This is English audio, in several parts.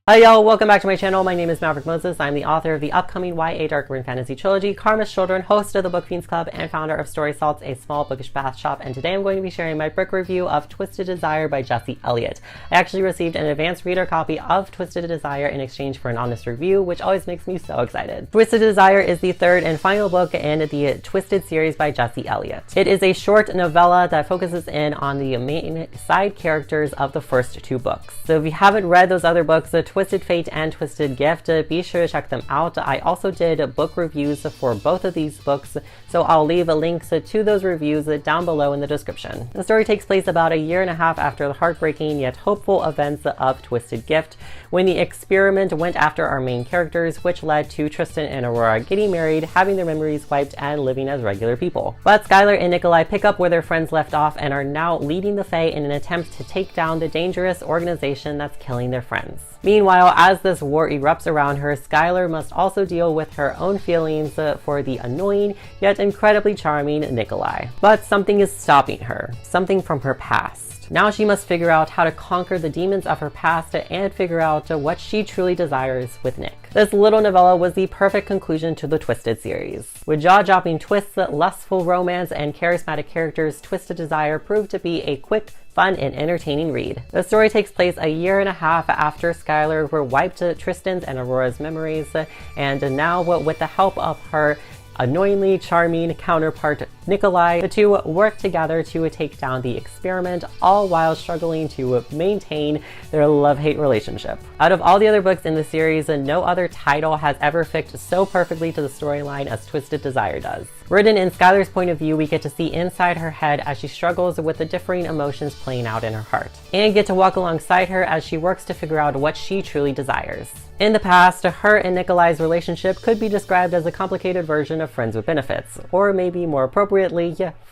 Hi y'all, welcome back to my channel. My name is Maverick. I'm the author of the upcoming YA Dark Urban Fantasy Trilogy, Karma's Children, host of the Book Fiends Club, and founder of Story Salts, a small bookish bath shop, and today I'm going to be sharing my book review of Twisted Desire by Jessi Elliott. I actually received an advanced reader copy of Twisted Desire in exchange for an honest review, which always makes me so excited. Twisted Desire is the third and final book in the Twisted series by Jessi Elliott. It is a short novella that focuses in on the main side characters of the first two books. So if you haven't read those other books, Twisted Fate and Twisted Gift, be sure to check them out. I also did book reviews for both of these books, so I'll leave links to those reviews down below in the description. The story takes place about a year and a half after the heartbreaking yet hopeful events of Twisted Gift, when the experiment went after our main characters, which led to Tristan and Aurora getting married, having their memories wiped, and living as regular people. But Skylar and Nikolai pick up where their friends left off and are now leading the Fae in an attempt to take down the dangerous organization that's killing their friends. Meanwhile, as this war erupts around her, Skylar must also deal with her own feelings for the annoying yet incredibly charming Nikolai. But something is stopping her, something from her past. Now she must figure out how to conquer the demons of her past and figure out what she truly desires with Nick. This little novella was the perfect conclusion to the Twisted series. With jaw-dropping twists, lustful romance, and charismatic characters, Twisted Desire proved to be a quick, fun, and entertaining read. The story takes place a year and a half after Skylar wiped Tristan's and Aurora's memories, and now with the help of her annoyingly charming counterpart Nikolai, the two work together to take down the experiment, all while struggling to maintain their love-hate relationship. Out of all the other books in the series, no other title has ever fit so perfectly to the storyline as Twisted Desire does. Written in Skylar's point of view, we get to see inside her head as she struggles with the differing emotions playing out in her heart, and get to walk alongside her as she works to figure out what she truly desires. In the past, her and Nikolai's relationship could be described as a complicated version of friends with benefits, or maybe more appropriately,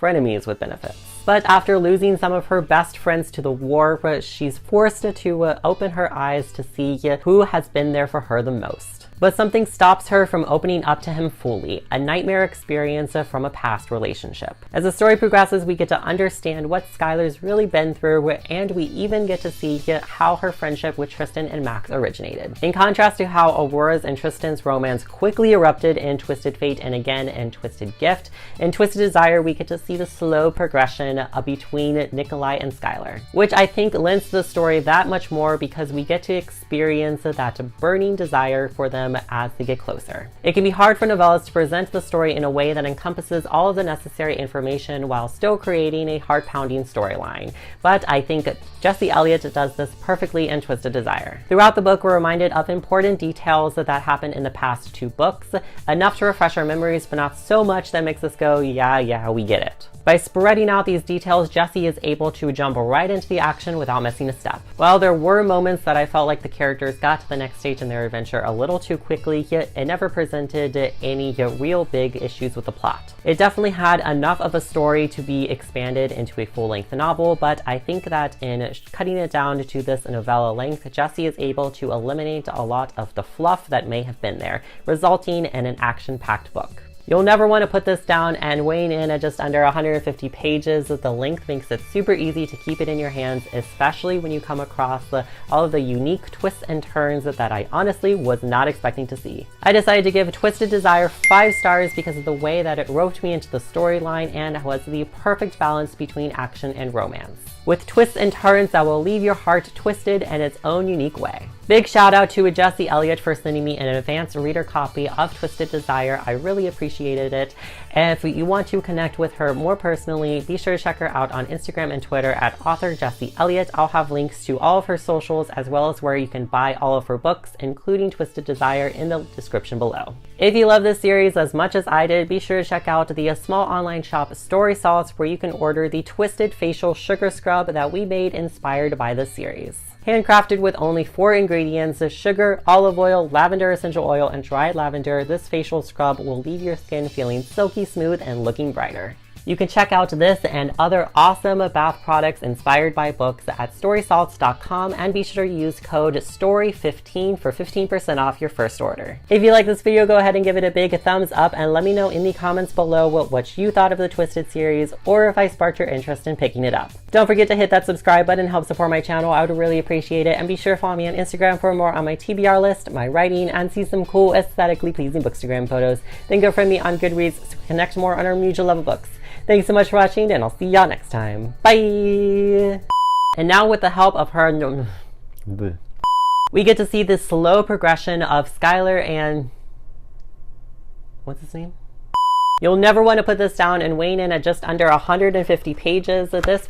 frenemies with benefits. But after losing some of her best friends to the war, she's forced to open her eyes to see who has been there for her the most. But something stops her from opening up to him fully, a nightmare experience from a past relationship. As the story progresses, we get to understand what Skylar's really been through, and we even get to see how her friendship with Tristan and Max originated. In contrast to how Aurora's and Tristan's romance quickly erupted in Twisted Fate and again in Twisted Gift, in Twisted Desire we get to see the slow progression between Nikolai and Skylar, which I think lends the story that much more because we get to experience that burning desire for them as they get closer. It can be hard for novellas to present the story in a way that encompasses all of the necessary information while still creating a heart-pounding storyline, but I think Jessi Elliott does this perfectly in Twisted Desire. Throughout the book, we're reminded of important details that happened in the past two books, enough to refresh our memories, but not so much that makes us go, yeah, we get it. By spreading out these details, Jessi is able to jump right into the action without missing a step. While there were moments that I felt like the characters got to the next stage in their adventure a little too quickly, yet it never presented any real big issues with the plot. It definitely had enough of a story to be expanded into a full-length novel, but I think that in cutting it down to this novella length, Jessi is able to eliminate a lot of the fluff that may have been there, resulting in an action-packed book. You'll never want to put this down, and weighing in at just under 150 pages, the length makes it super easy to keep it in your hands, especially when you come across all of the unique twists and turns that I honestly was not expecting to see. I decided to give Twisted Desire 5 stars because of the way that it roped me into the storyline and was the perfect balance between action and romance, with twists and turns that will leave your heart twisted in its own unique way. Big shout out to Jessi Elliott for sending me an advanced reader copy of Twisted Desire. I really appreciated it. And if you want to connect with her more personally, be sure to check her out on Instagram and Twitter at author Jessi Elliott. I'll have links to all of her socials as well as where you can buy all of her books, including Twisted Desire, in the description below. If you love this series as much as I did, be sure to check out the small online shop Story Salts, where you can order the Twisted Facial Sugar Scrub that we made inspired by the series. Handcrafted with only 4 ingredients, sugar, olive oil, lavender essential oil, and dried lavender, this facial scrub will leave your skin feeling silky smooth and looking brighter. You can check out this and other awesome bath products inspired by books at storysalts.com, and be sure to use code STORY15 for 15% off your first order. If you like this video, go ahead and give it a big thumbs up and let me know in the comments below what you thought of the Twisted series, or if I sparked your interest in picking it up. Don't forget to hit that subscribe button, help support my channel. I would really appreciate it. And be sure to follow me on Instagram for more on my TBR list, my writing, and see some cool, aesthetically pleasing Bookstagram photos. Then go friend me on Goodreads to connect more on our mutual love of books. Thanks so much for watching, and I'll see y'all next time. Bye! And now with the help of her, we get to see this slow progression of Skylar and... what's his name? You'll never want to put this down and weighing in at just under 150 pages of this.